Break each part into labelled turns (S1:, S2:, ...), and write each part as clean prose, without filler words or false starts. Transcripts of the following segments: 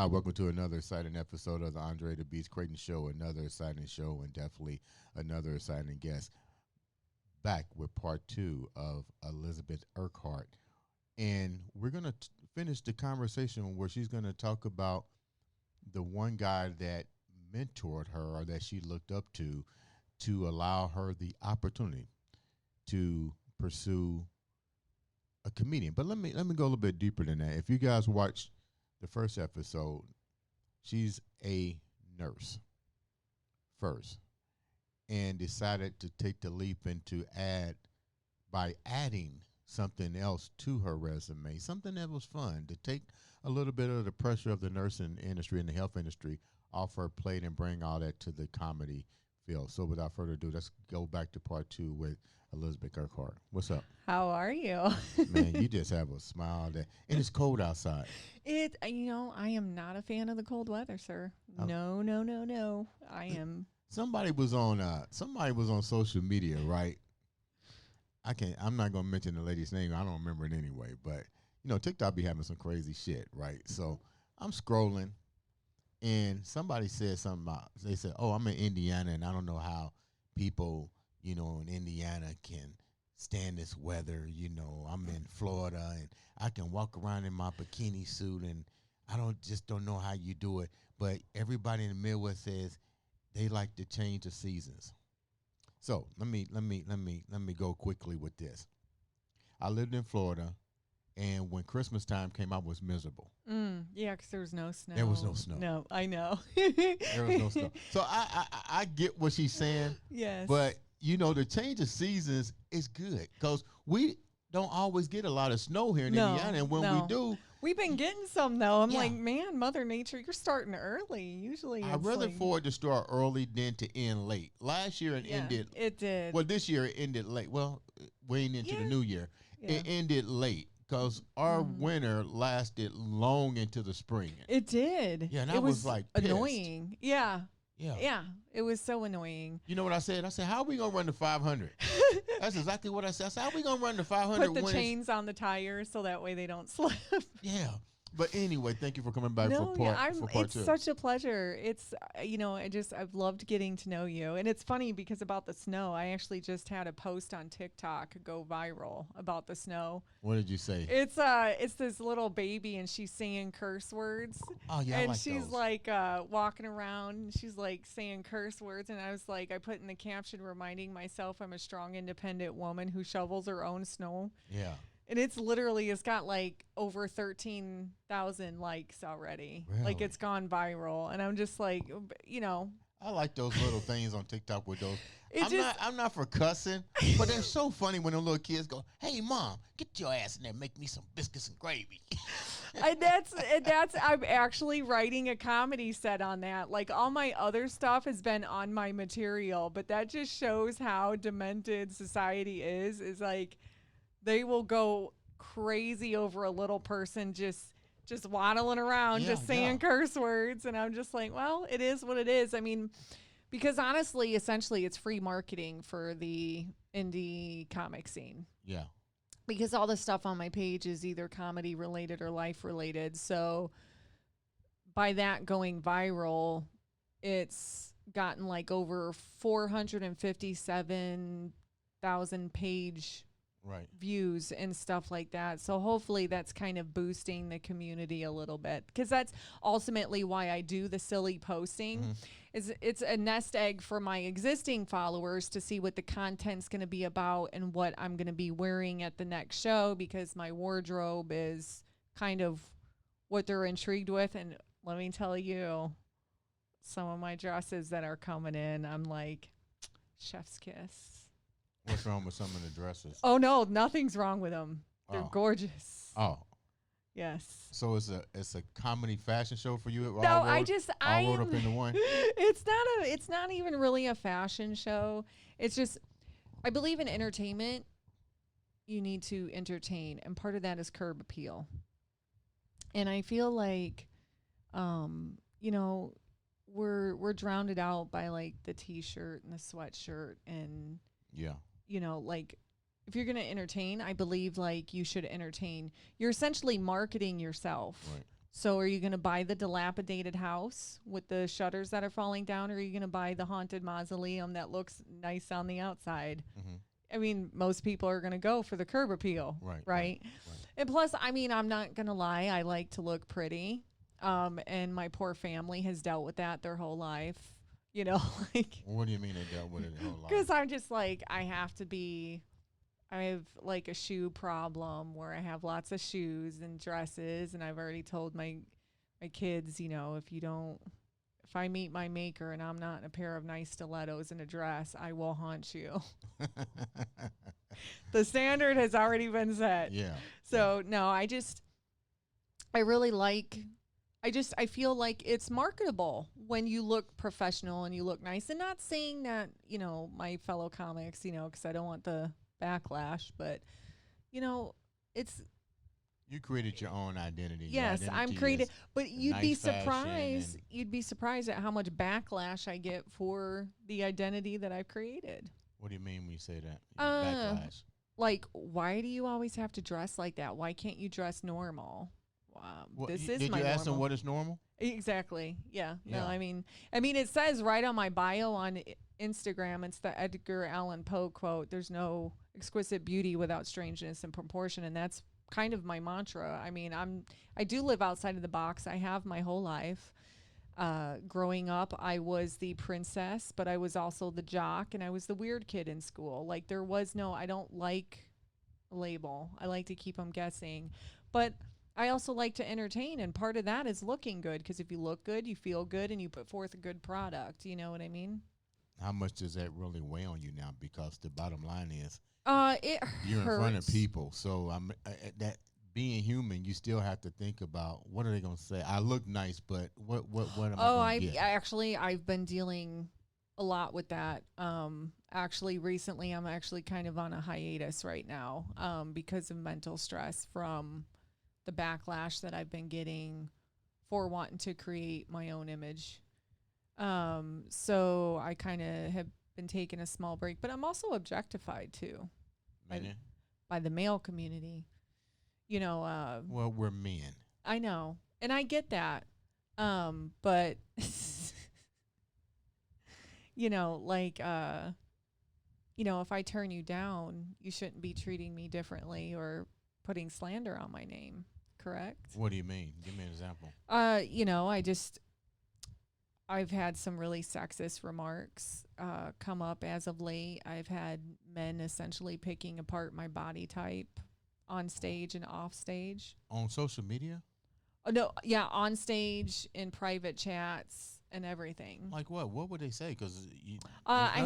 S1: Welcome to another exciting episode of the Andre The Beast Crayton Show. Another exciting show and definitely another exciting guest. Back with part 2 of Elizabeth Urquhart. And we're going to finish the conversation where she's going to talk about the one guy that mentored her or that she looked up to allow her the opportunity to pursue a comedian. But let me go a little bit deeper than that. If you guys watched the first episode, she's a nurse first and decided to take the leap into adding something else to her resume, something that was fun, to take a little bit of the pressure of the nursing industry and the health industry off her plate and bring all that to the comedy field. So without further ado, let's go back to part 2 with Elizabeth Urquhart. What's up?
S2: How are you?
S1: Man, you just have a smile and it's cold outside.
S2: I am not a fan of the cold weather, sir.
S1: Oh.
S2: No. I am.
S1: Somebody was on social media, right? I'm not gonna mention the lady's name. I don't remember it anyway, but TikTok be having some crazy shit, right? So I'm scrolling and somebody said something about, they said, "Oh, I'm in Indiana and I don't know how people, in Indiana can stand this weather. I'm in Florida and I can walk around in my bikini suit and I don't know how you do it. But everybody in the Midwest says they like to change the seasons." So let me go quickly with this. I lived in Florida, and when Christmas time came, I was miserable.
S2: Yeah, because there was no snow.
S1: There was no snow.
S2: No, I know.
S1: There was no snow. So I get what she's saying.
S2: Yes.
S1: But the change of seasons is good because we don't always get a lot of snow here in Indiana, and when we do,
S2: we've been getting some though. I'm
S1: Yeah.
S2: like, man, Mother Nature, you're starting early. Usually,
S1: I'd rather for it to start early than to end late. Last year it ended.
S2: It did.
S1: Well, this year it ended late. Well, way into the new year, it ended late because our winter lasted long into the spring.
S2: It did.
S1: Yeah, and
S2: it
S1: I was like pissed.
S2: annoying. Yeah.
S1: Yeah.
S2: Yeah. It was so annoying.
S1: You know what I said? I said, "How are we gonna run the 500?" That's exactly what I said. I said, "How are we gonna run the 500?"
S2: Put the chains on the tires so that way they don't slip.
S1: Yeah. But anyway, thank you for coming back for part 2.
S2: It's such a pleasure. It's, I've loved getting to know you. And it's funny because about the snow, I actually just had a post on TikTok go viral about the snow.
S1: What did you say?
S2: It's this little baby and she's saying curse words.
S1: Oh, yeah,
S2: and
S1: I like
S2: she's
S1: those.
S2: like walking around and she's like saying curse words. And I was like, I put in the caption reminding myself I'm a strong, independent woman who shovels her own snow.
S1: Yeah.
S2: And it's got like over 13,000 likes already.
S1: Really?
S2: Like it's gone viral. And I'm just like,
S1: I like those little things on TikTok with those. I'm not for cussing, but they're so funny when the little kids go, "Hey, Mom, get your ass in there, make me some biscuits and gravy."
S2: and that's I'm actually writing a comedy set on that. Like all my other stuff has been on my material, but that just shows how demented society is like, they will go crazy over a little person just waddling around, just saying curse words. And I'm just like, well, it is what it is. I mean, because honestly, essentially, it's free marketing for the indie comic scene.
S1: Yeah.
S2: Because all the stuff on my page is either comedy related or life related. So by that going viral, it's gotten like over 457,000 page views and stuff like that. So hopefully that's kind of boosting the community a little bit, because that's ultimately why I do the silly posting. Is it's a nest egg for my existing followers to see what the content's going to be about and what I'm going to be wearing at the next show, because my wardrobe is kind of what they're intrigued with. And let me tell you, some of my dresses that are coming in, I'm like, chef's kiss.
S1: What's wrong with some of the dresses?
S2: Oh, no, nothing's wrong with them. They're
S1: Oh.
S2: gorgeous.
S1: Oh.
S2: Yes.
S1: So it's a comedy fashion show for you.
S2: No,
S1: All rolled up into one.
S2: It's not even really a fashion show. It's just I believe in entertainment. You need to entertain, and part of that is curb appeal. And I feel like, you know, we're drowned out by like the t-shirt and the sweatshirt, and
S1: Yeah.
S2: you know, like if you're gonna entertain, I believe like you should entertain. You're essentially marketing yourself.
S1: Right.
S2: So are you going to buy the dilapidated house with the shutters that are falling down, or are you going to buy the haunted mausoleum that looks nice on the outside?
S1: Mm-hmm.
S2: I mean, most people are going to go for the curb appeal, right? And plus, I mean, I'm not going to lie, I like to look pretty. And my poor family has dealt with that their whole life, you know, like.
S1: What do you mean they dealt with it their whole life?
S2: Because I'm just like, I have like a shoe problem where I have lots of shoes and dresses, and I've already told my kids, you know, if I meet my maker and I'm not in a pair of nice stilettos and a dress, I will haunt you. The standard has already been set.
S1: Yeah.
S2: So no, I feel like it's marketable when you look professional and you look nice. And not saying that, you know, my fellow comics, you know, because I don't want the backlash, but you know,
S1: you created your own identity.
S2: Yes, I'm created, but you'd be
S1: nice
S2: surprised. You'd be surprised at how much backlash I get for the identity that I've created.
S1: What do you mean when you say that? Backlash.
S2: Like, why do you always have to dress like that? Why can't you dress normal?
S1: Well,
S2: this is
S1: did
S2: my
S1: you ask
S2: normal.
S1: them what is normal?
S2: Exactly. Yeah.
S1: Yeah.
S2: No, I mean, it says right on my bio on Instagram. It's the Edgar Allan Poe quote. There's no exquisite beauty without strangeness and proportion, and that's kind of my mantra. I mean, I do live outside of the box. I have my whole life. Growing up, I was the princess, but I was also the jock, and I was the weird kid in school. Like there was no, I don't like a label. I like to keep them guessing, but I also like to entertain, and part of that is looking good, because if you look good, you feel good, and you put forth a good product. You know what I mean?
S1: How much does that really weigh on you now? Because the bottom line is,
S2: you're
S1: in front of people. So that being human, you still have to think about what are they going to say. I look nice, but what am I going to get?
S2: I've been dealing a lot with that. Actually, recently, I'm actually kind of on a hiatus right now, because of mental stress from the backlash that I've been getting for wanting to create my own image. So I kind of have been taking a small break, but I'm also objectified too by the male community. You know,
S1: well, we're men.
S2: I know, and I get that. But you know, like, you know, if I turn you down, you shouldn't be treating me differently or putting slander on my name. Correct?
S1: What do you mean? Give me an example.
S2: You know, I've had some really sexist remarks come up as of late. I've had men essentially picking apart my body type on stage and off stage.
S1: On social media?
S2: Oh, no, yeah, on stage, in private chats and everything.
S1: Like what? What would they say? Because
S2: I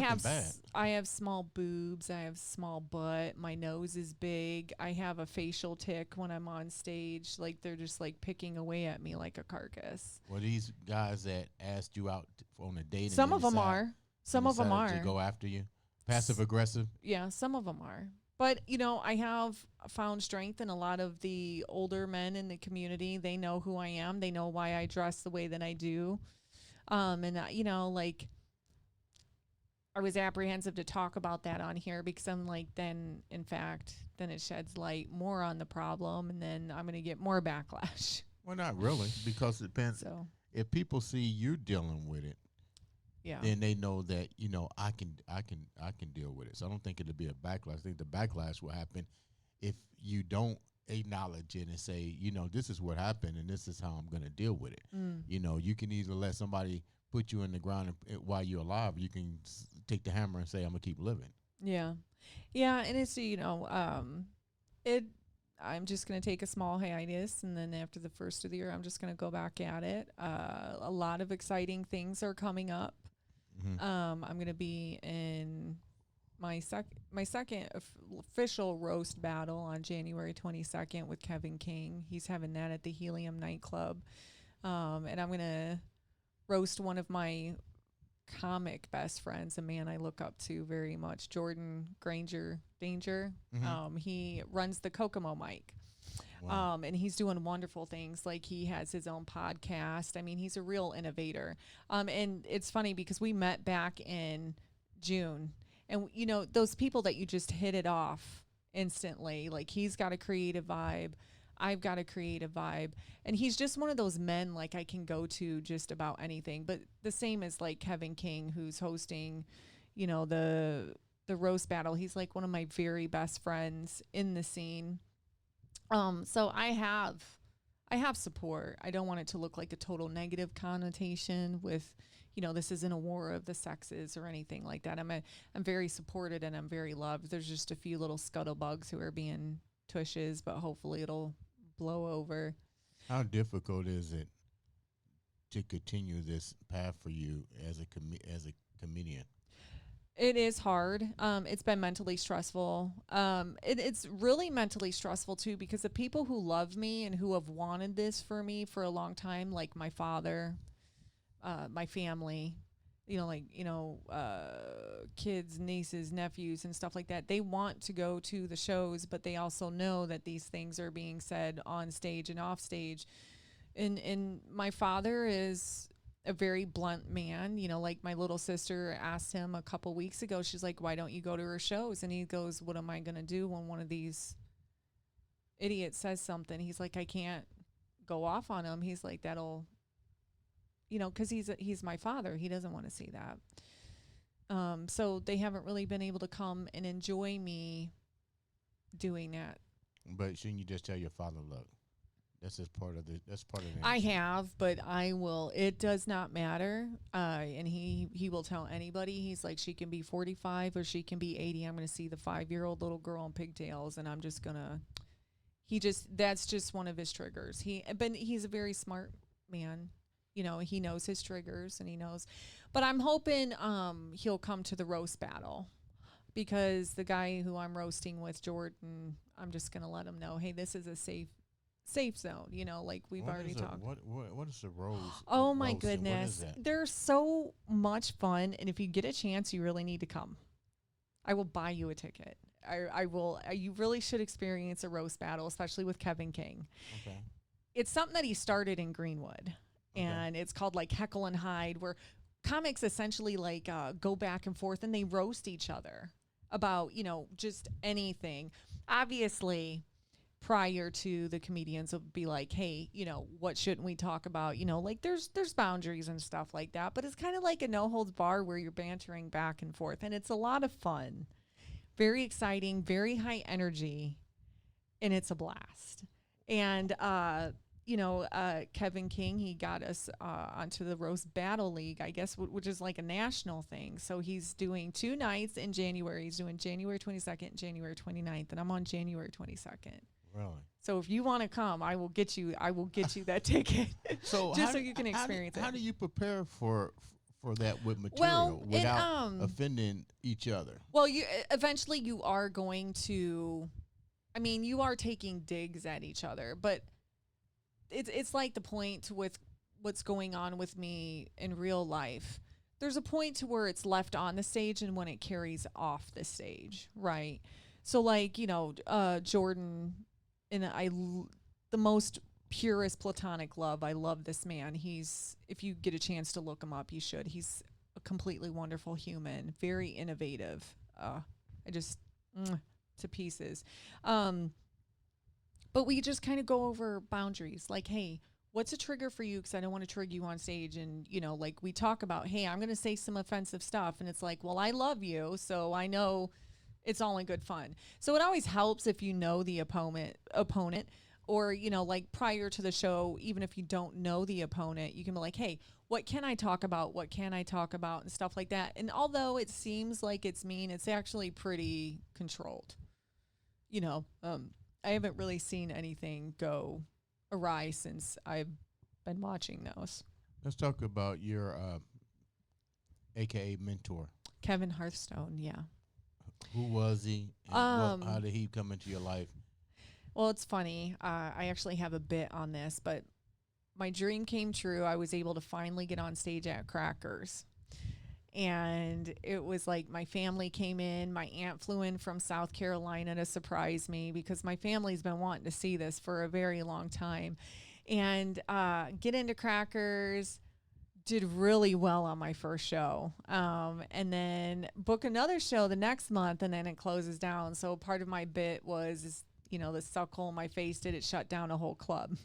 S2: have small boobs. I have small butt. My nose is big. I have a facial tick when I'm on stage. Like they're just like picking away at me like a carcass.
S1: Well, these guys that asked you out on a date.
S2: Some of them are. Some of them are.
S1: To go after you, passive aggressive.
S2: Yeah, some of them are. But, you know, I have found strength in a lot of the older men in the community. They know who I am. They know why I dress the way that I do. You know, like, I was apprehensive to talk about that on here because I'm like, then it sheds light more on the problem, and then I'm going to get more backlash.
S1: Well, not really, because it depends.
S2: So,
S1: if people see you dealing with it,
S2: yeah,
S1: then they know that, you know, I can deal with it. So I don't think it'll be a backlash. I think the backlash will happen if you don't acknowledge it and say, you know, this is what happened and this is how I'm going to deal with it. You know, you can either let somebody put you in the ground while you're alive. You can take the hammer and say, I'm going to keep living.
S2: Yeah. Yeah. And it's, you know, I'm just going to take a small hiatus, and then after the first of the year, I'm just going to go back at it. A lot of exciting things are coming up. I'm going to be in my second official roast battle on January 22nd with Kevin King. He's having that at the Helium nightclub. And I'm going to roast one of my comic best friends, a man I look up to very much, Jordan Granger Danger. He runs the Kokomo mic. Wow. And he's doing wonderful things. Like he has his own podcast. I mean, he's a real innovator. And it's funny because we met back in June, and you know, those people that you just hit it off instantly, like he's got a creative vibe. I've got a creative vibe, and he's just one of those men like I can go to just about anything. But the same as like Kevin King, who's hosting, you know, the roast battle. He's like one of my very best friends in the scene. So I have support. I don't want it to look like a total negative connotation with, you know, this isn't a war of the sexes or anything like that. I'm very supported and I'm very loved. There's just a few little scuttlebugs who are being tushes, but hopefully it'll blow over.
S1: How difficult is it to continue this path for you as a comedian?
S2: It is hard. It's been mentally stressful. It's really mentally stressful too, because the people who love me and who have wanted this for me for a long time, like my father, my family, kids, nieces, nephews, and stuff like that. They want to go to the shows, but they also know that these things are being said on stage and off stage. And my father is a very blunt man. You know, like my little sister asked him a couple weeks ago, she's like, why don't you go to her shows? And he goes, what am I going to do when one of these idiots says something? He's like, I can't go off on him. He's like, that'll, you know, because he's my father. He doesn't want to see that. So they haven't really been able to come and enjoy me doing that.
S1: But shouldn't you just tell your father, look, that's part of the
S2: I have, but I will. It does not matter. And he will tell anybody. He's like, she can be 45 or she can be 80. I'm going to see the 5-year-old little girl in pigtails, and I'm just going to. That's just one of his triggers. He's a very smart man. You know, he knows his triggers and he knows. But I'm hoping he'll come to the roast battle, because the guy who I'm roasting with, Jordan, I'm just going to let him know, hey, this is a safe zone, you know, like we've already talked.
S1: What is the roast?
S2: Oh my goodness. They're so much fun, and if you get a chance, you really need to come. I will buy you a ticket. I will. You really should experience a roast battle, especially with Kevin King.
S1: Okay.
S2: It's something that he started in Greenwood, and it's called like Heckle and Hyde, where comics essentially like go back and forth and they roast each other about, you know, just anything. Obviously, prior to, the comedians will be like, hey, you know, what shouldn't we talk about? You know, like there's boundaries and stuff like that, but it's kind of like a no holds bar where you're bantering back and forth, and it's a lot of fun, very exciting, very high energy, and it's a blast. And Kevin King, he got us onto the Roast Battle League, I guess, which is like a national thing. So he's doing 2 nights in January. He's doing January 22nd and January 29th, and I'm on January 22nd.
S1: Really?
S2: So if you want to come, I will get you that ticket. So just so you can experience it.
S1: How do you prepare for that with material without offending each other?
S2: Well, you eventually you are going to, I mean, you are taking digs at each other, but it's like the point with what's going on with me in real life. There's a point to where it's left on the stage and when it carries off the stage, right? So like, you know, Jordan, and the most purest platonic love. I love this man. If you get a chance to look him up, you should. He's a completely wonderful human, very innovative. I just to pieces. But we just kind of go over boundaries. Like, hey, what's a trigger for you? Because I don't want to trigger you on stage. And, you know, like we talk about, hey, I'm going to say some offensive stuff. And it's like, well, I love you, so I know it's all in good fun. So it always helps if you know the opponent, or, you know, like prior to the show, even if you don't know the opponent, you can be like, hey, what can I talk about? What can I talk about? And stuff like that. And although it seems like it's mean, it's actually pretty controlled. You know, I haven't really seen anything go awry since I've been watching those.
S1: Let's talk about your AKA mentor.
S2: Kevin Hearthstone, yeah.
S1: Who was he? And how did he come into your life?
S2: Well, it's funny. I actually have a bit on this, but my dream came true. I was able to finally get on stage at Crackers. And it was like my family came in. My aunt flew in from South Carolina to surprise me because my family's been wanting to see this for a very long time. And get into Crackers, did really well on my first show. And then book another show the next month, and then it closes down. So part of my bit was, the suck hole in my face, did it shut down a whole club?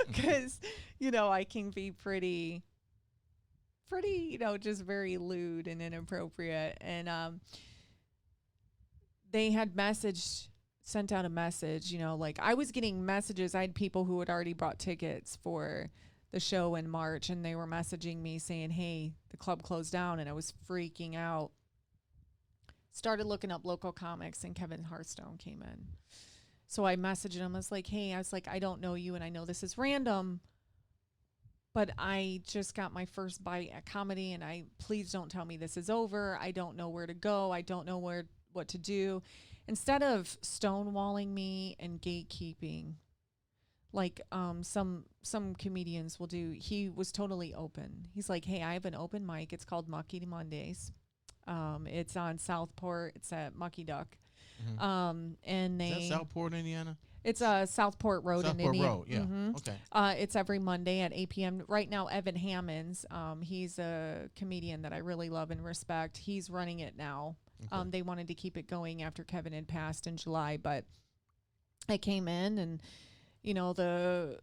S2: Because, I can be pretty, just very lewd and inappropriate. And they had sent out a message, like I was getting messages. I had people who had already bought tickets for the show in March, and they were messaging me saying, hey, the club closed down, and I was freaking out. Started looking up local comics, and Kevin Hearthstone came in. So I messaged him. I was like, I don't know you, and I know this is random, but I just got my first bite at comedy, and please don't tell me this is over. I don't know where to go. I don't know what to do. Instead of stonewalling me and gatekeeping, like some comedians will do, he was totally open. He's like, hey, I have an open mic. It's called Mucky Mondays. It's on Southport. It's at Mucky Duck. Mm-hmm. And
S1: is that Southport, Indiana?
S2: It's Southport Road in Indiana. Southport Road, yeah. Mm-hmm.
S1: Okay.
S2: It's every Monday at 8 p.m. Right now, Evan Hammonds, he's a comedian that I really love and respect. He's running it now. Okay. They wanted to keep it going after Kevin had passed in July, but I came in, and, the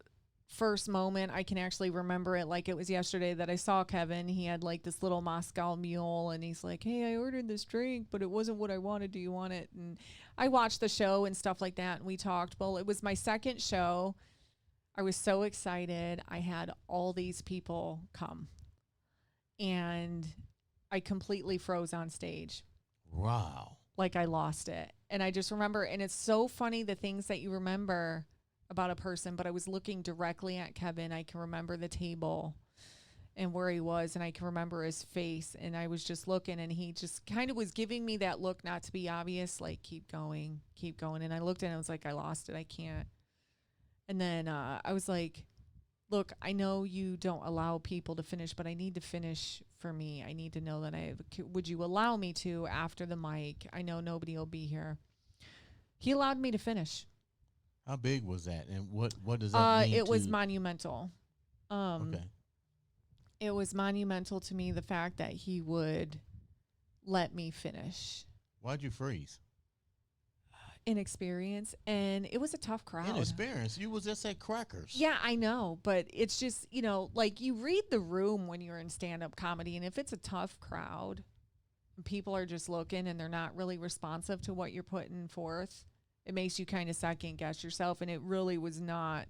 S2: first moment, I can actually remember it like it was yesterday that I saw Kevin. He had like this little Moscow mule, and he's like, hey, I ordered this drink, but it wasn't what I wanted. Do you want it? And I watched the show and stuff like that, and we talked. Well, it was my second show. I was so excited. I had all these people come, and I completely froze on stage.
S1: Wow.
S2: Like I lost it. And I just remember, and it's so funny the things that you remember about a person, but I was looking directly at Kevin. I can remember the table and where he was, and I can remember his face, and I was just looking, and he just kind of was giving me that look, not to be obvious, like keep going. And I looked at it, and I was like, I lost it. I can't. And then I was like, look, I know you don't allow people to finish, but I need to finish for me. I need to know that would you allow me to after the mic? I know nobody will be here. He allowed me to finish.
S1: How big was that, and what does that mean?
S2: It was monumental. Okay. It was monumental to me, the fact that he would let me finish.
S1: Why'd you freeze?
S2: Inexperience, and it was a tough crowd.
S1: Inexperience? You was just at Crackers.
S2: Yeah, I know, but it's just, like you read the room when you're in stand-up comedy, and if it's a tough crowd, people are just looking and they're not really responsive to what you're putting forth, it makes you kind of second guess yourself, and it really was not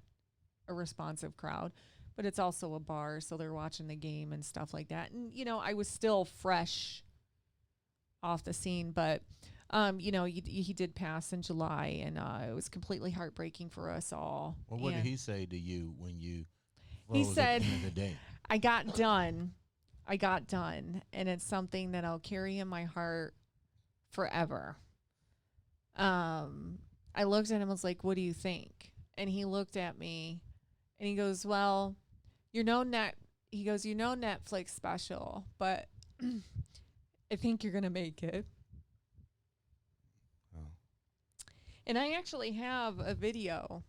S2: a responsive crowd. But it's also a bar, so they're watching the game and stuff like that. And, I was still fresh off the scene, but, he did pass in July, and it was completely heartbreaking for us all.
S1: Well, what did he say to you when you
S2: he said,
S1: at the end of the day?
S2: I got done, and it's something that I'll carry in my heart forever. I looked at him and was like, what do you think? And he looked at me and he goes, well, you're no Netflix special, but I think you're going to make it. Oh. And I actually have a video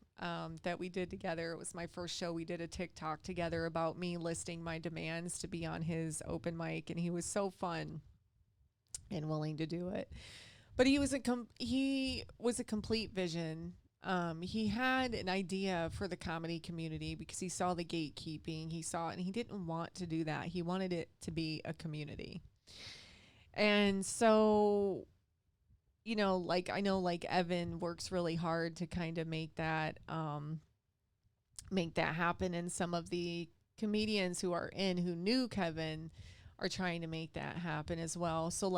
S2: that we did together. It was my first show. We did a TikTok together about me listing my demands to be on his open mic, and he was so fun and willing to do it. But he was a complete vision. He had an idea for the comedy community because he saw the gatekeeping. He saw it, and he didn't want to do that. He wanted it to be a community. And so, I know Evan works really hard to kind of make that happen. And some of the comedians who knew Kevin are trying to make that happen as well. So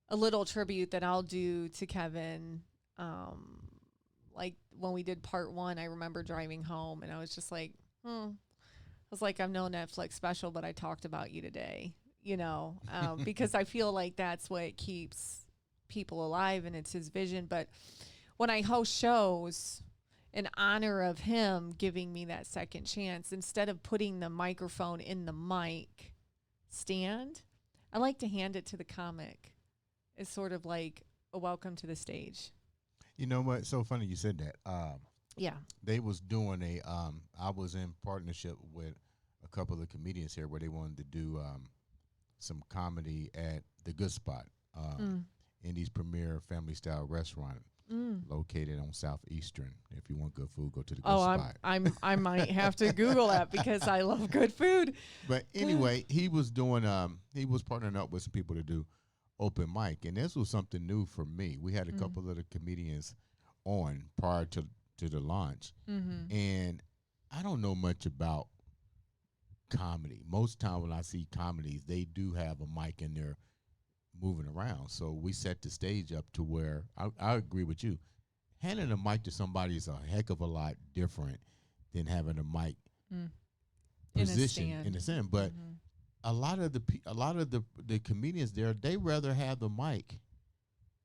S2: a little tribute that I'll do to Kevin, when we did part 1, I remember driving home and I was just like, I was like, I'm no Netflix special, but I talked about you today. because I feel like that's what keeps people alive and it's his vision. But when I host shows in honor of him giving me that second chance, instead of putting the microphone in the mic stand, I like to hand it to the comic. It's sort of like a welcome to the stage.
S1: You know what? So funny you said that.
S2: Yeah.
S1: They was doing I was in partnership with a couple of comedians here where they wanted to do some comedy at the Good Spot, Indy's premier family style restaurant located on Southeastern. If you want good food, go to the Good Spot.
S2: I might have to Google that because I love good food.
S1: But anyway, he was doing he was partnering up with some people to do open mic, and this was something new for me. We had a couple of the comedians on prior to the launch, and I don't know much about comedy. Most time when I see comedies, they do have a mic and they're moving around. So we set the stage up to where I agree with you. Handing a mic to somebody is a heck of a lot different than having a mic position in a stand. But a lot of the comedians there, they rather have the mic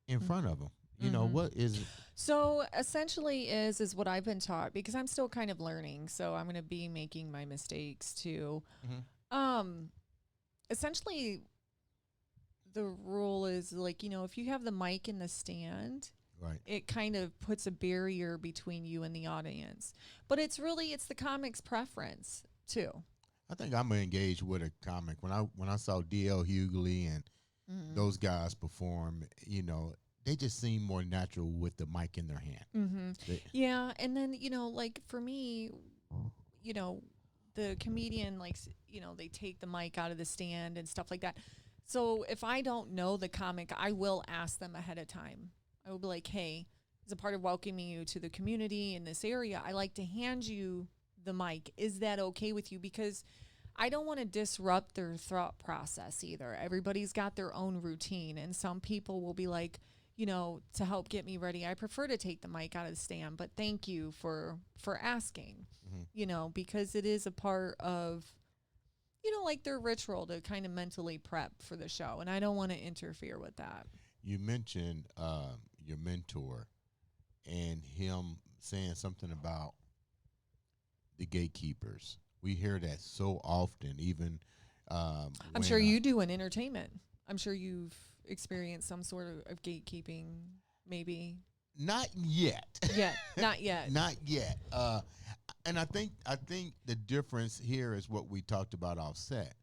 S1: in front of them. You know what is
S2: so essentially is what I've been taught, because I'm still kind of learning, so I'm going to be making my mistakes too. Essentially the rule is like, if you have the mic in the stand,
S1: right,
S2: it kind of puts a barrier between you and the audience. But it's the comic's preference too.
S1: I think I'm gonna engage with a comic. When I saw D.L. Hughley and those guys perform, they just seem more natural with the mic in their hand.
S2: Yeah, and then like for me, the comedian they take the mic out of the stand and stuff like that. So if I don't know the comic, I will ask them ahead of time. I will be like, hey, as a part of welcoming you to the community in this area, I like to hand you the mic. Is that okay with you? Because I don't want to disrupt their thought process either. Everybody's got their own routine, and some people will be like, to help get me ready, I prefer to take the mic out of the stand, but thank you for asking, because it is a part of, like their ritual to kind of mentally prep for the show, and I don't want to interfere with that.
S1: You mentioned your mentor and him saying something about the gatekeepers. We hear that so often, even
S2: I'm sure you do in entertainment. I'm sure you've experienced some sort of gatekeeping, maybe.
S1: Not yet.
S2: Yeah, not yet.
S1: Not yet. And I think the difference here is what we talked about offset.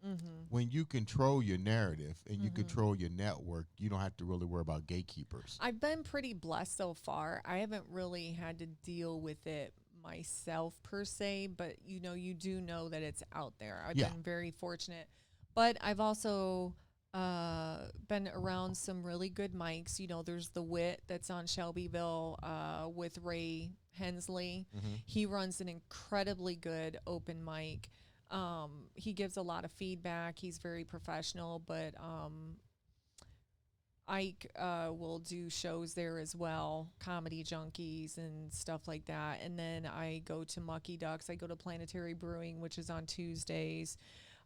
S1: When you control your narrative and you control your network, you don't have to really worry about gatekeepers.
S2: I've been pretty blessed so far. I haven't really had to deal with it myself per se, but you do know that it's out there. I've been very fortunate, but I've also been around some really good mics. There's the Wit that's on Shelbyville with Ray Hensley. He runs an incredibly good open mic. He gives a lot of feedback. He's very professional, but Ike will do shows there as well, Comedy Junkies and stuff like that. And then I go to Mucky Ducks. I go to Planetary Brewing, which is on Tuesdays.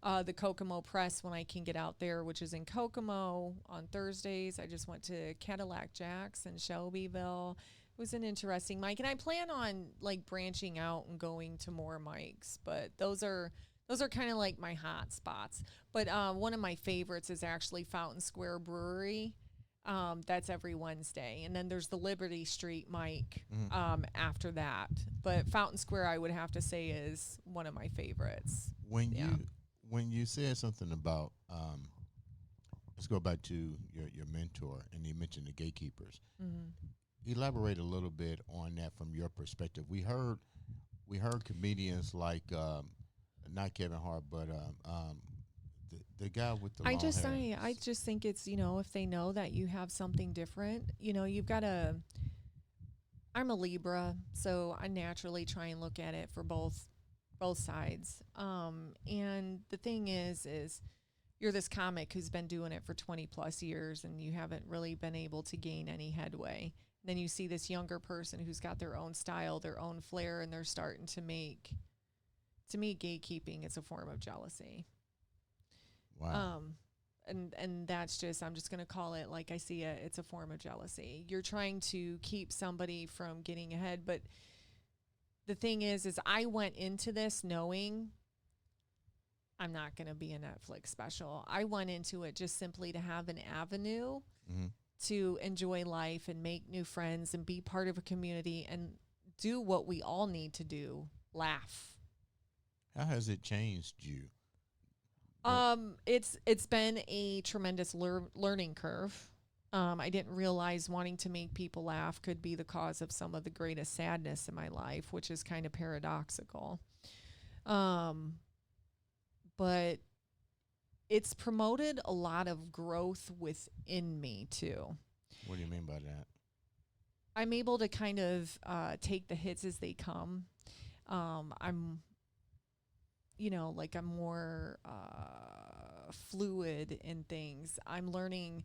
S2: The Kokomo Press when I can get out there, which is in Kokomo on Thursdays. I just went to Cadillac Jack's in Shelbyville. It was an interesting mic, and I plan on branching out and going to more mics, but those are kind of like my hot spots. But one of my favorites is actually Fountain Square Brewery. That's every Wednesday. And then there's the Liberty Street mic after that. But Fountain Square, I would have to say, is one of my favorites.
S1: When you said something about, let's go back to your mentor, and you mentioned the gatekeepers. Elaborate a little bit on that from your perspective. We heard comedians like not Kevin Hart, but the guy with the long hair.
S2: I just think it's if they know that you have something different, you've got to. I'm a Libra, so I naturally try and look at it for both sides. And the thing is you're this comic who's been doing it for 20 plus years and you haven't really been able to gain any headway. Then you see this younger person who's got their own style, their own flair, and they're starting to make, to me, gatekeeping is a form of jealousy.
S1: Wow.
S2: and that's just, I'm just going to call it like I see it. It's a form of jealousy. You're trying to keep somebody from getting ahead. But the thing is I went into this knowing I'm not going to be a Netflix special. I went into it just simply to have an avenue to enjoy life and make new friends and be part of a community and do what we all need to do, laugh.
S1: How has it changed you?
S2: It's been a tremendous learning curve. I didn't realize wanting to make people laugh could be the cause of some of the greatest sadness in my life, which is kind of paradoxical. But it's promoted a lot of growth within me too.
S1: What do you mean by that?
S2: I'm able to kind of take the hits as they come. I'm more fluid in things. I'm learning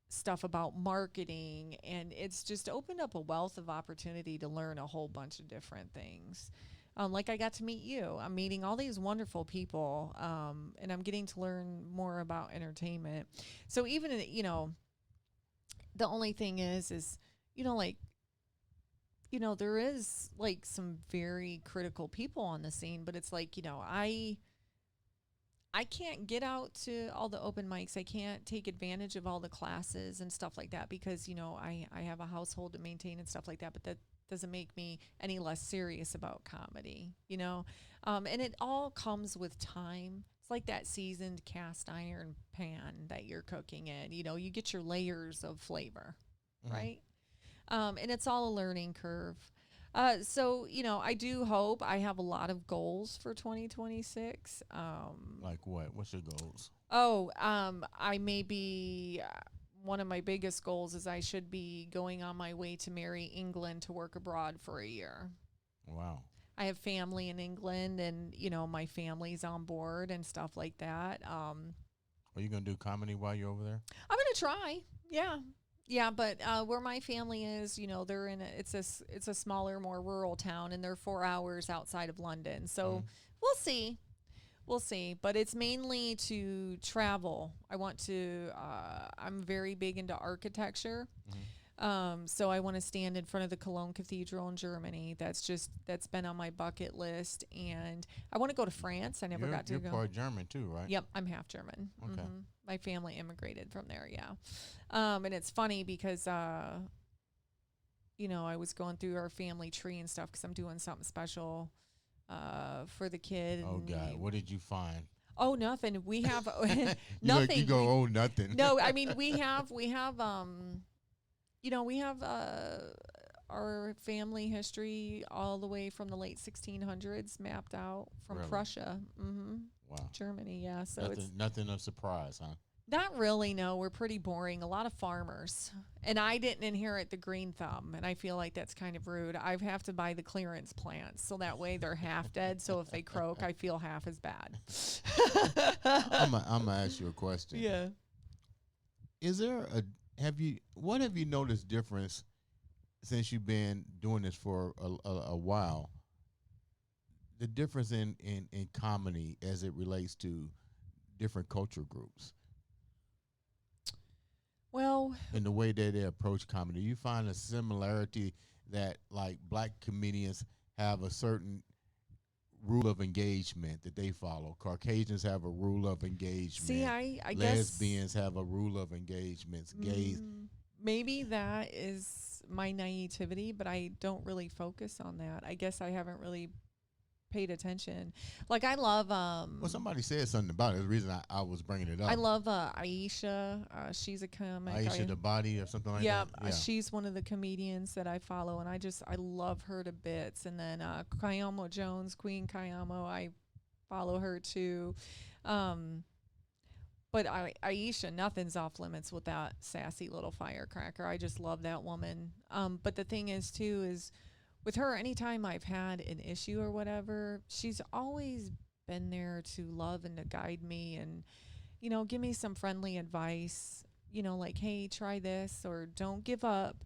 S2: stuff about marketing, and it's just opened up a wealth of opportunity to learn a whole bunch of different things. Like I got to meet you. I'm meeting all these wonderful people, and I'm getting to learn more about entertainment. So even, the only thing is, there is like some very critical people on the scene, but it's like, I can't get out to all the open mics. I can't take advantage of all the classes and stuff like that because, I have a household to maintain and stuff like that, but that doesn't make me any less serious about comedy, and it all comes with time. It's like that seasoned cast iron pan that you're cooking in. You get your layers of flavor, right? And it's all a learning curve. So, I do hope I have a lot of goals for 2026.
S1: Like what? What's your goals?
S2: I may be, one of my biggest goals is I should be going on my way to marry England to work abroad for a year.
S1: Wow.
S2: I have family in England, and, my family's on board and stuff like that.
S1: Are you going to do comedy while you're over there?
S2: I'm going to try. Yeah. Yeah, but where my family is, they're in it's a smaller, more rural town, and they're 4 hours outside of London. So we'll see. We'll see. But it's mainly to travel. I want to, I'm very big into architecture. So I want to stand in front of the Cologne Cathedral in Germany. That's been on my bucket list. And I want to go to France. I never got to go.
S1: You're part German too, right?
S2: Yep, I'm half German.
S1: Okay.
S2: My family immigrated from there, yeah. And it's funny because, I was going through our family tree and stuff because I'm doing something special for the kid.
S1: Oh, God. What did you find?
S2: Oh, nothing. We have nothing.
S1: You go, nothing.
S2: No, I mean, we have our family history all the way from the late 1600s mapped out from Prussia.
S1: Wow.
S2: Germany, yeah. So
S1: nothing of surprise, huh?
S2: Not really, no. We're pretty boring. A lot of farmers. And I didn't inherit the green thumb, and I feel like that's kind of rude. I have to buy the clearance plants, so that way they're half dead, so if they croak, I feel half as bad.
S1: I'm going to ask you a question.
S2: Yeah.
S1: What have you noticed difference since you've been doing this for a while? The difference in comedy as it relates to different culture groups.
S2: Well,
S1: in the way that they approach comedy, you find a similarity that like black comedians have a certain rule of engagement that they follow. Caucasians have a rule of engagement.
S2: See, I
S1: lesbians have a rule of engagements. Gays.
S2: Maybe that is my naivety, but I don't really focus on that. I guess I haven't really paid attention. Like I love
S1: well, somebody said something about it. The reason I was bringing it up.
S2: I love Aisha. She's a comic.
S1: Aisha the Body or something like that.
S2: Yeah, she's one of the comedians that I follow, and I love her to bits. And then Kayamo Jones, Queen Kayamo, I follow her too. But Aisha, nothing's off limits with that sassy little firecracker. I just love that woman. But the thing is too is, with her, anytime I've had an issue or whatever, she's always been there to love and to guide me and, give me some friendly advice, like, hey, try this or don't give up.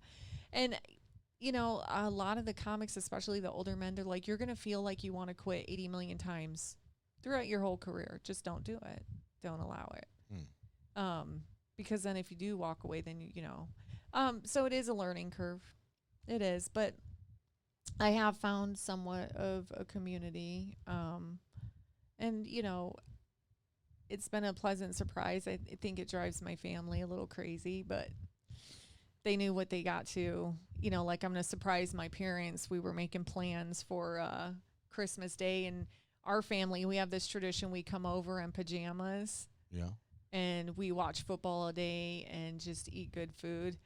S2: And, a lot of the comics, especially the older men, they're like, you're going to feel like you want to quit 80 million times throughout your whole career. Just don't do it. Don't allow it. Because then if you do walk away, then you know. So it is a learning curve. It is, but I have found somewhat of a community. And you know, it's been a pleasant surprise. I think it drives my family a little crazy, but they knew what they got to. You know, like I'm going to surprise my parents. We were making plans for Christmas Day, and our family, we have this tradition. We come over in pajamas.
S1: Yeah.
S2: And we watch football all day and just eat good food.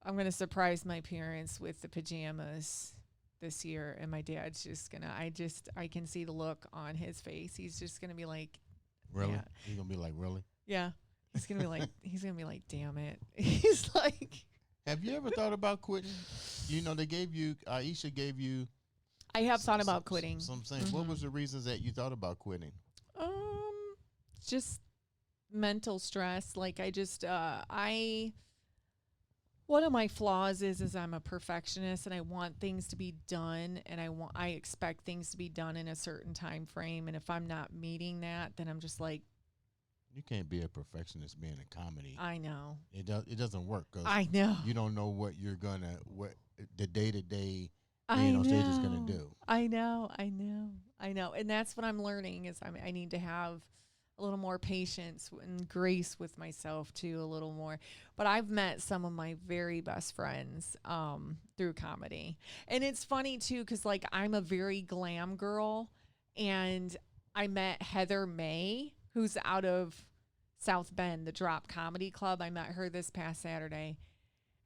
S2: I'm going to surprise my parents with the pajamas this year. And my dad's just going to, I can see the look on his face. He's just going to be like,
S1: really?
S2: Yeah.
S1: He's going to be like, really?
S2: Yeah. He's going to be like, damn it. He's like.
S1: Have you ever thought about quitting? You know, Aisha gave you.
S2: I have thought about quitting.
S1: Some things. What was the reasons that you thought about quitting?
S2: Just mental stress. Like one of my flaws is I'm a perfectionist, and I want things to be done, and I expect things to be done in a certain time frame, and if I'm not meeting that, then I'm just like,
S1: you can't be a perfectionist being a comedy.
S2: I know.
S1: It doesn't work. 'Cause
S2: I know.
S1: You don't know what the day-to-day being on stage is going to do.
S2: I know. And that's what I'm learning is I need to have a little more patience and grace with myself too, a little more. But I've met some of my very best friends through comedy. And it's funny too, because like I'm a very glam girl, and I met Heather May, who's out of South Bend, the Drop Comedy Club. I met her this past Saturday.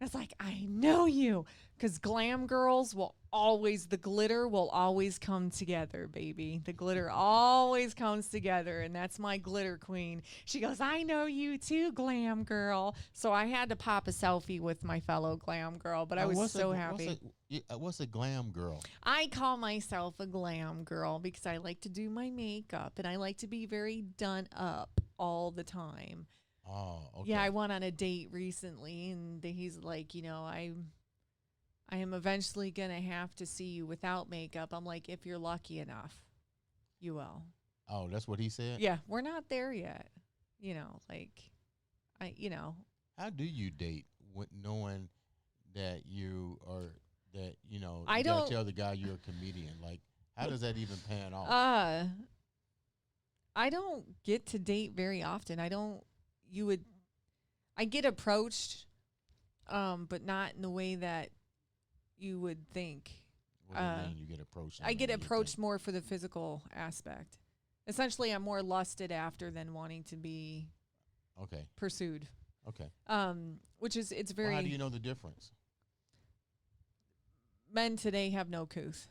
S2: It's like, I know you, because glam girls the glitter will always come together, baby. The glitter always comes together, and that's my glitter queen. She goes, I know you too, glam girl. So I had to pop a selfie with my fellow glam girl, but I was so happy.
S1: What's a glam girl?
S2: I call myself a glam girl because I like to do my makeup, and I like to be very done up all the time.
S1: Oh, okay.
S2: Yeah, I went on a date recently, and he's like, you know, I am eventually going to have to see you without makeup. I'm like, if you're lucky enough, you will.
S1: Oh, that's what he said?
S2: Yeah, we're not there yet. You know, like, How
S1: do you date knowing that you are, that, you know,
S2: I
S1: you
S2: don't
S1: gotta tell the guy you're a comedian? Like, how does that even pan off?
S2: I don't get to date very often. I get approached, but not in the way that you would think.
S1: What do you mean you get approached?
S2: I get approached more for the physical aspect. Essentially, I'm more lusted after than wanting to be pursued.
S1: Okay.
S2: Which is, it's very.
S1: Well, how do you know the difference?
S2: Men today have no couth.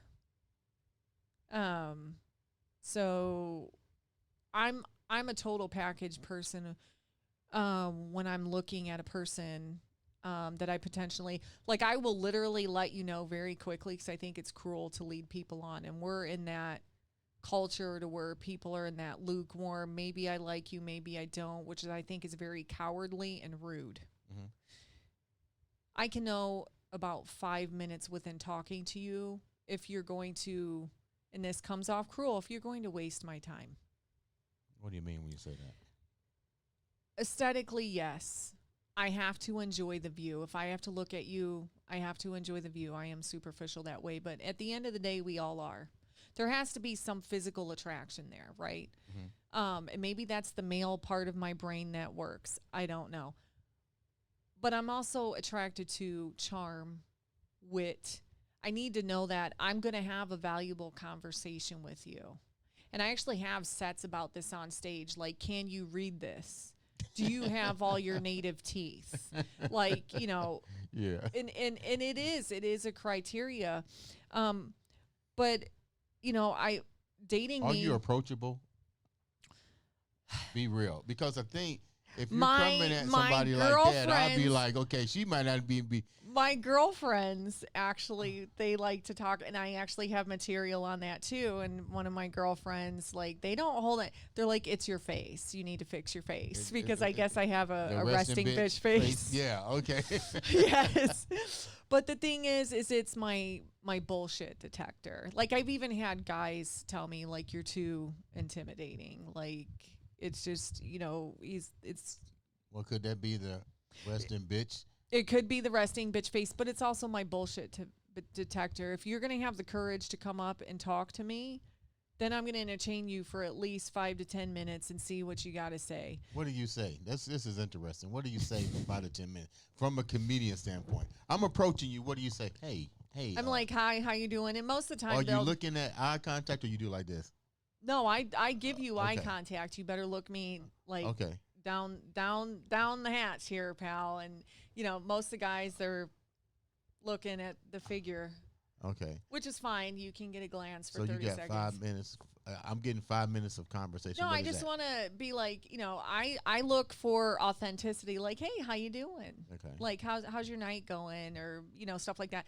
S2: So I'm a total package person. When I'm looking at a person that I potentially, like, I will literally let you know very quickly, because I think it's cruel to lead people on. And we're in that culture to where people are in that lukewarm, maybe I like you, maybe I don't, which I think is very cowardly and rude.
S1: Mm-hmm.
S2: I can know about 5 minutes within talking to you if you're going to, and this comes off cruel, if you're going to waste my time.
S1: What do you mean when you say that?
S2: Aesthetically, yes. I have to enjoy the view. If I have to look at you, I have to enjoy the view. I am superficial that way. But at the end of the day, we all are. There has to be some physical attraction there, right? Mm-hmm. And maybe that's the male part of my brain that works. I don't know. But I'm also attracted to charm, wit. I need to know that I'm going to have a valuable conversation with you. And I actually have sets about this on stage. Like, can you read this? Do you have all your native teeth? Like, you know.
S1: Yeah.
S2: And it is a criteria. But, you know, dating me.
S1: Are you approachable? Be real. Because I think if you're coming at somebody like that, I'll be like, okay, she might not be.
S2: My girlfriends, actually, they like to talk, and I actually have material on that too. And one of my girlfriends, like, they don't hold it. They're like, it's your face. You need to fix your face. Because I guess I have a resting bitch face.
S1: Yeah, okay.
S2: Yes. But the thing is it's my bullshit detector. Like, I've even had guys tell me, like, you're too intimidating. Like, it's just, you know,
S1: Well, could that be the resting bitch?
S2: It could be the resting bitch face, but it's also my bullshit detector. If you're going to have the courage to come up and talk to me, then I'm going to entertain you for at least 5 to 10 minutes and see what you got to say.
S1: What do you say? This is interesting. What do you say for 5 to 10 minutes from a comedian standpoint? I'm approaching you. What do you say? Hey.
S2: I'm like, hi, how you doing? And most of the time,
S1: are you looking at eye contact or you do like this?
S2: No, I give you eye contact. You better look me like down the hatch here, pal. And most of the guys, they're looking at the figure.
S1: Okay.
S2: Which is fine. You can get a glance for 30 seconds.
S1: So you got 5 minutes. I'm getting 5 minutes of conversation.
S2: No, I just want to be like, I look for authenticity. Like, hey, how you doing?
S1: Okay.
S2: Like, how's your night going? Or, stuff like that.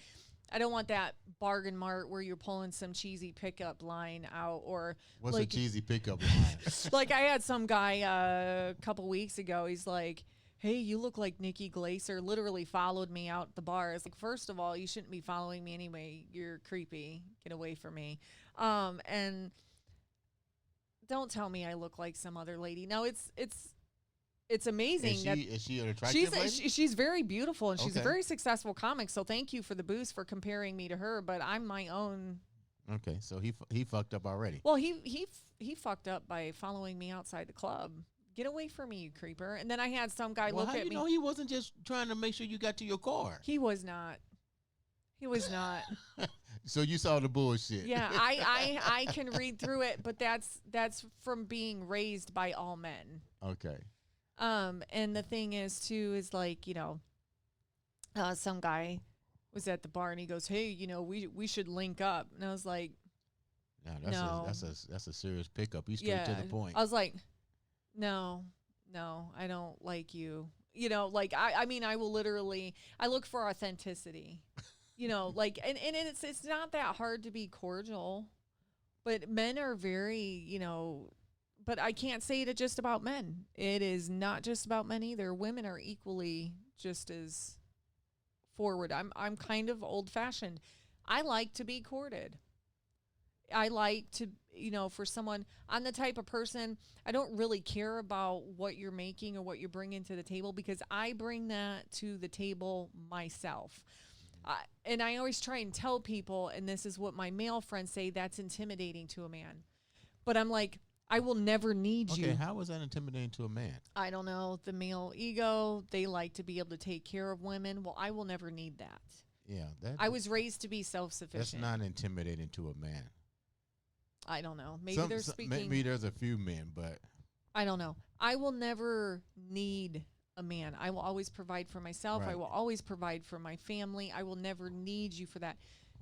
S2: I don't want that bargain mart where you're pulling some cheesy pickup line out or
S1: what's a cheesy pickup line?
S2: Like I had some guy a couple weeks ago. He's like, hey, you look like Nikki Glaser. Literally followed me out the bar. It's like, first of all, you shouldn't be following me anyway. You're creepy. Get away from me. And don't tell me I look like some other lady. No, it's amazing.
S1: Is she an attractive lady?
S2: She's very beautiful, and she's a very successful comic, so thank you for the boost for comparing me to her, but I'm my own.
S1: Okay, so he fucked up already.
S2: Well, he fucked up by following me outside the club. Get away from me, you creeper. And then I had some guy look at me.
S1: He wasn't just trying to make sure you got to your car?
S2: He was not.
S1: So you saw the bullshit.
S2: Yeah, I can read through it, but that's from being raised by all men.
S1: Okay.
S2: And the thing is too is like, some guy was at the bar and he goes, hey, we should link up. And I was like,
S1: no, that's a serious pickup. He's straight to the point.
S2: I was like, no, I don't like you. Like I mean, I will literally, I look for authenticity, like, and it's not that hard to be cordial, but men are very, but I can't say it just about men. It is not just about men either. Women are equally just as forward. I'm kind of old fashioned. I like to be courted. I like to, for someone, I'm the type of person, I don't really care about what you're making or what you're bringing to the table because I bring that to the table myself. And I always try and tell people, and this is what my male friends say, that's intimidating to a man. But I'm like, I will never need you.
S1: Okay, how is that intimidating to a man?
S2: I don't know. The male ego, they like to be able to take care of women. Well, I will never need that.
S1: Yeah.
S2: I was raised to be self-sufficient.
S1: That's not intimidating to a man.
S2: I don't know. Maybe
S1: there's a few men, but
S2: I don't know. I will never need a man. I will always provide for myself.
S1: Right.
S2: I will always provide for my family. I will never need you for that.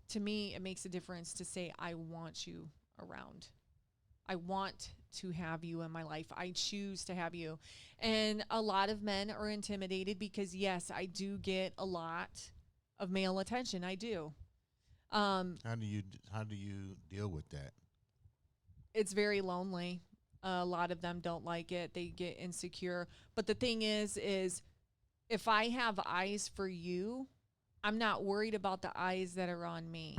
S2: To me, it makes a difference to say, I want you around. I want to have you in my life. I choose to have you. And a lot of men are intimidated because, yes, I do get a lot of male attention. I do.
S1: How do you deal with that?
S2: It's very lonely. A lot of them don't like it. They get insecure. But the thing is if I have eyes for you, I'm not worried about the eyes that are on me.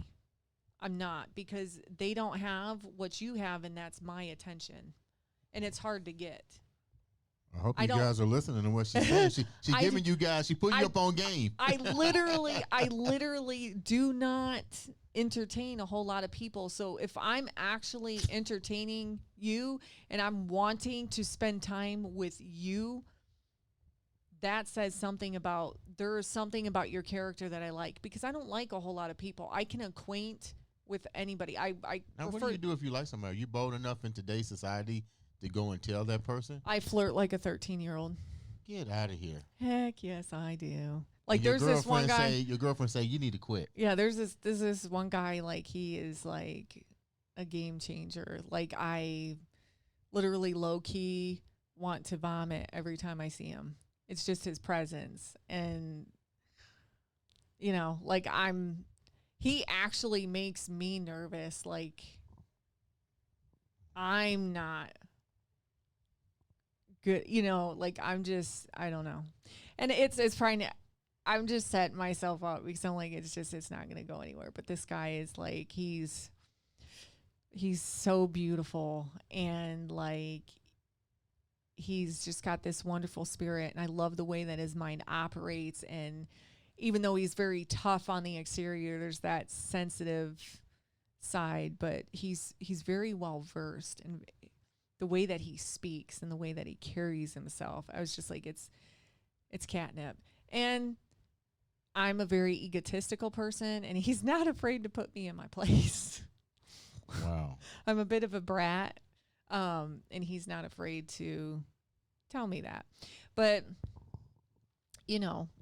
S2: I'm not, because they don't have what you have, and that's my attention. And it's hard to get.
S1: I hope you guys are listening to what she's saying. She's giving you guys, she's putting you up on game.
S2: I literally do not entertain a whole lot of people. So if I'm actually entertaining you and I'm wanting to spend time with you, that says something about, there is something about your character that I like, because I don't like a whole lot of people. I can acquaint with anybody.
S1: Now, what do you do if you like somebody? Are you bold enough in today's society to go and tell that person?
S2: I flirt like a 13-year-old.
S1: Get out of here.
S2: Heck yes, I do. Like, there's this one guy.
S1: Your girlfriend say you need to quit.
S2: Yeah, there's this one guy, like, he is like a game changer. Like, I literally low key want to vomit every time I see him. It's just his presence. And, like, he actually makes me nervous. Like, I'm not good, like, I don't know. And it's probably, I'm just setting myself up because I'm like, it's not going to go anywhere. But this guy is like, he's so beautiful. And like, he's just got this wonderful spirit, and I love the way that his mind operates. And even though he's very tough on the exterior, there's that sensitive side, but he's very well versed in the way that he speaks and the way that he carries himself. I was just like, it's catnip. And I'm a very egotistical person, and he's not afraid to put me in my place.
S1: Wow.
S2: I'm a bit of a brat, and he's not afraid to tell me that. But,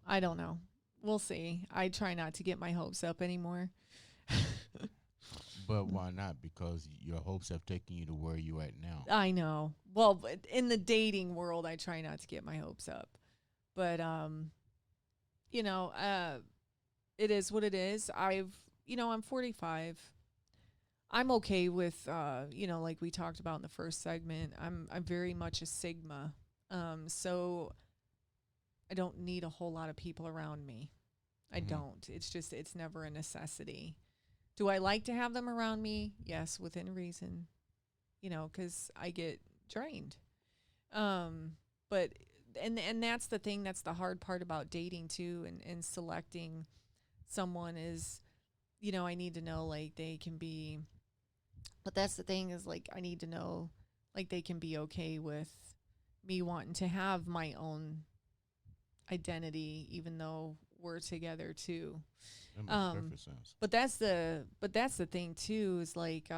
S2: I don't know. We'll see. I try not to get my hopes up anymore.
S1: But why not? Because your hopes have taken you to where you at now.
S2: I know. Well, but in the dating world, I try not to get my hopes up. But, it is what it is. I'm 45. I'm okay with, like we talked about in the first segment, I'm very much a Sigma. So I don't need a whole lot of people around me. I don't. It's never a necessity. Do I like to have them around me? Yes, within reason, because I get drained. But that's the thing, that's the hard part about dating too, and selecting someone is, I need to know, like, they can be, but that's the thing is, like, I need to know, like, they can be okay with me wanting to have my own identity, even though we're together too.
S1: That makes perfect sense.
S2: But that's the thing too, is like,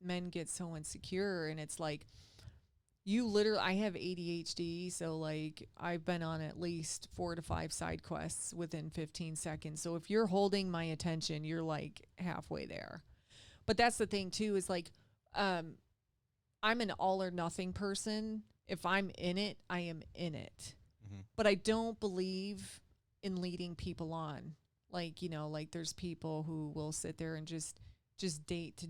S2: men get so insecure, and it's like, I have ADHD, so like I've been on at least 4 to 5 side quests within 15 seconds. So if you're holding my attention, you're like halfway there. But that's the thing too, is like, I'm an all or nothing person. If I'm in it, I am in it. Mm-hmm. But I don't believe in leading people on. Like, like there's people who will sit there and just date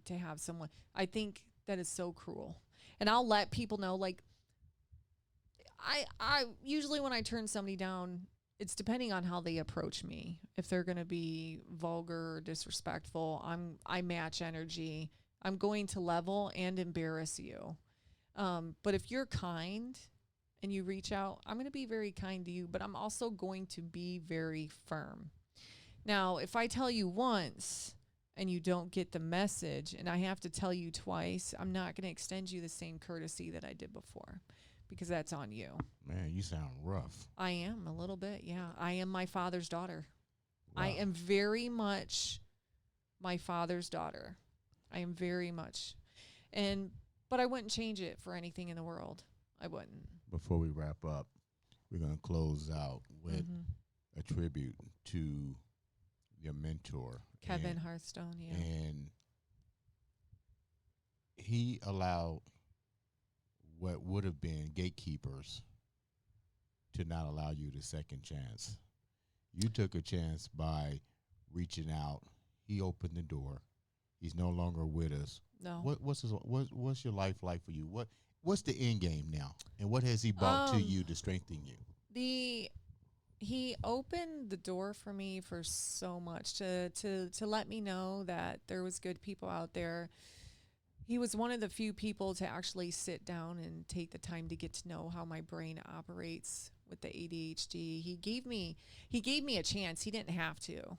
S2: to have someone. I think that is so cruel. And I'll let people know, like, I usually when I turn somebody down, it's depending on how they approach me. If they're going to be vulgar or disrespectful, I match energy. I'm going to level and embarrass you. But if you're kind and you reach out, I'm going to be very kind to you, but I'm also going to be very firm. Now, if I tell you once and you don't get the message and I have to tell you twice, I'm not going to extend you the same courtesy that I did before, because that's on you.
S1: Man, you sound rough.
S2: I am a little bit, yeah. I am my father's daughter.
S1: Wow.
S2: I am very much my father's daughter. I am very much. But I wouldn't change it for anything in the world. I wouldn't.
S1: Before we wrap up, we're going to close out with a tribute to your mentor,
S2: Kevin Hearthstone, yeah.
S1: And he allowed what would have been gatekeepers to not allow you the second chance. You took a chance by reaching out. He opened the door. He's no longer with us.
S2: No.
S1: What's your life like for you? What's the end game now? And what has he brought to you to strengthen you?
S2: He opened the door for me for so much, to let me know that there was good people out there. He was one of the few people to actually sit down and take the time to get to know how my brain operates with the ADHD. He gave me a chance. He didn't have to.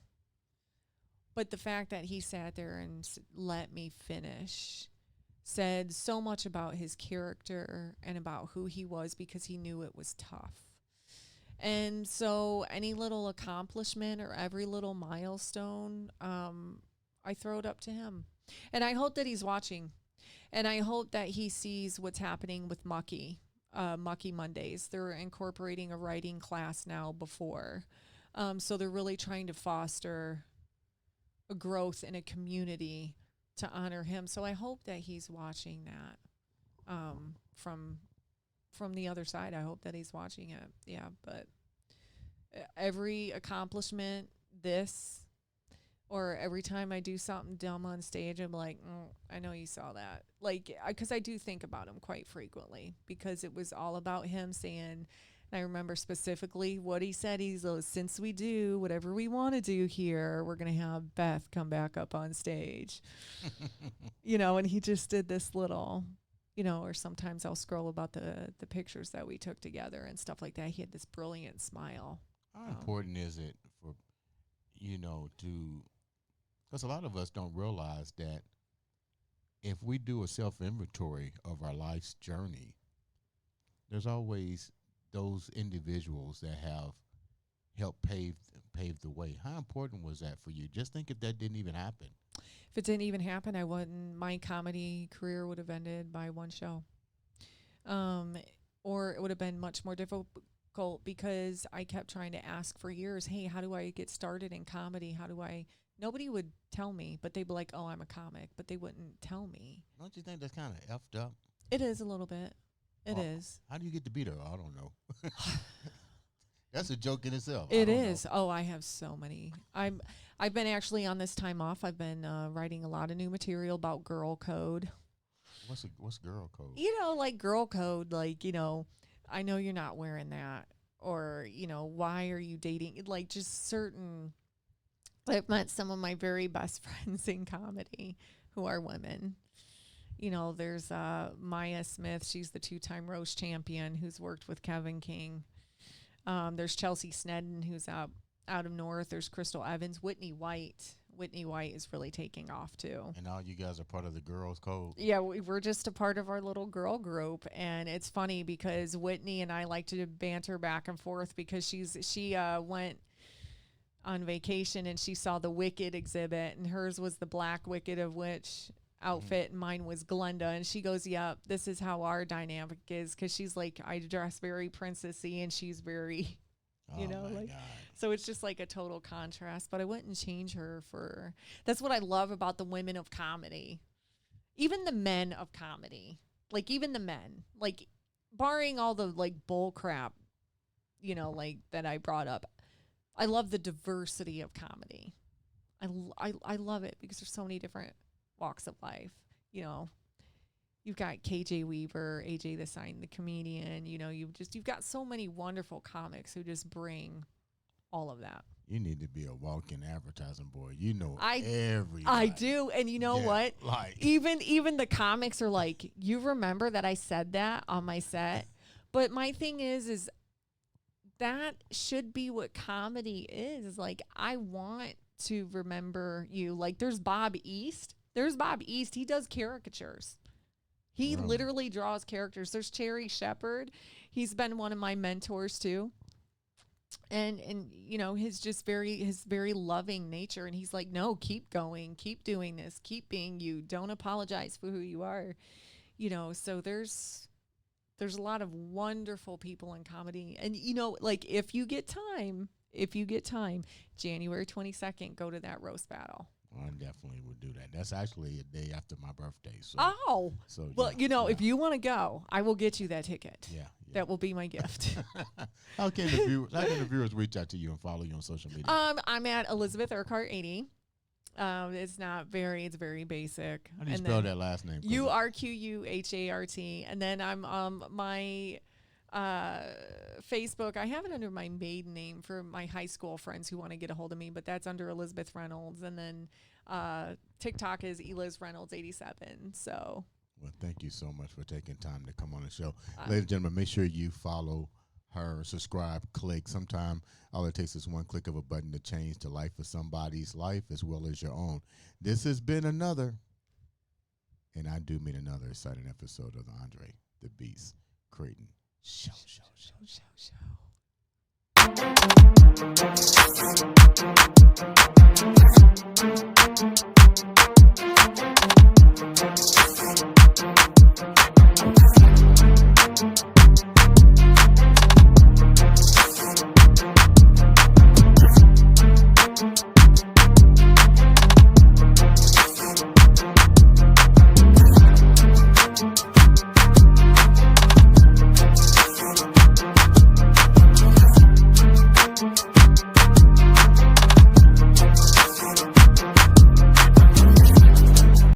S2: But the fact that he sat there and let me finish said so much about his character and about who he was, because he knew it was tough. And so any little accomplishment or every little milestone, I throw it up to him. And I hope that he's watching. And I hope that he sees what's happening with Mucky Mondays. They're incorporating a writing class now before. So they're really trying to foster a growth in a community to honor him. So I hope that he's watching that from the other side. I hope that he's watching it. Yeah, but every accomplishment, or every time I do something dumb on stage, I'm like, I know you saw that. Like, because I do think about him quite frequently, because it was all about him saying, and I remember specifically what he said. He's like, since we do whatever we want to do here, we're going to have Beth come back up on stage. And he just did this little, or sometimes I'll scroll about the pictures that we took together and stuff like that. He had this brilliant smile.
S1: How important is it for, because a lot of us don't realize that if we do a self-inventory of our life's journey, there's always those individuals that have helped pave the way. How important was that for you? Just think if that didn't even happen.
S2: If it didn't even happen, my comedy career would have ended by one show. Or it would have been much more difficult because I kept trying to ask for years, hey, how do I get started in comedy? Nobody would tell me, but they'd be like, oh, I'm a comic, but they wouldn't tell me.
S1: Don't you think that's kind of effed up?
S2: It is a little bit. It is.
S1: How do you get to be there? I don't know. That's a joke in itself.
S2: It is. Oh, I have so many. I've been actually on this time off. I've been writing a lot of new material about girl code.
S1: What's girl code?
S2: Like girl code, like, I know you're not wearing that, or, why are you dating? Like just certain. I've met some of my very best friends in comedy who are women. There's Maya Smith. She's the 2-time roast champion who's worked with Kevin King. There's Chelsea Snedden, who's out of North. There's Crystal Evans. Whitney White. Whitney White is really taking off, too.
S1: And all you guys are part of the girls' code?
S2: Yeah, we're just a part of our little girl group. And it's funny because Whitney and I like to banter back and forth because she went on vacation and she saw the Wicked exhibit, and hers was the Black Wicked of Witch outfit, and mine was Glenda. And she goes, yep, this is how our dynamic is, because she's like, I dress very princessy and she's very, God. So it's just like a total contrast. But I wouldn't change her for. That's what I love about the women of comedy, even the men of comedy, like even the men, like barring all the like bull crap, like that I brought up. I love the diversity of comedy. I love it because there's so many different walks of life. You've got KJ Weaver, AJ the Sign, the comedian. You've got so many wonderful comics who just bring all of that.
S1: You need to be a walking advertising boy. Everybody.
S2: I do, and what?
S1: Like
S2: even the comics are like, you remember that I said that on my set, but my thing is that should be what comedy is. Like, I want to remember you. Like, there's Bob East. He does caricatures. He literally draws characters. There's Cherry Shepherd. He's been one of my mentors too. And his very loving nature. And he's like, no, keep going, keep doing this, keep being you. Don't apologize for who you are. So there's a lot of wonderful people in comedy. And, like if you get time, January 22nd, go to that roast battle.
S1: I definitely would do that. That's actually a day after my birthday. So,
S2: well, if you want to go, I will get you that ticket.
S1: Yeah.
S2: That will be my gift.
S1: How can the viewers reach out to you and follow you on social media?
S2: I'm at Elizabeth Urquhart 80. It's very basic.
S1: How do you spell that last name?
S2: Urquhart. And then I'm my Facebook. I have it under my maiden name for my high school friends who want to get a hold of me, but that's under Elizabeth Reynolds. And then TikTok is Eliz Reynolds 87. So.
S1: Well, thank you so much for taking time to come on the show. Ladies and gentlemen, make sure you follow her, subscribe, click. Sometime all it takes is one click of a button to change the life of somebody's life as well as your own. This has been another, and I do mean another exciting episode of the Andre The Beast Crayton Show.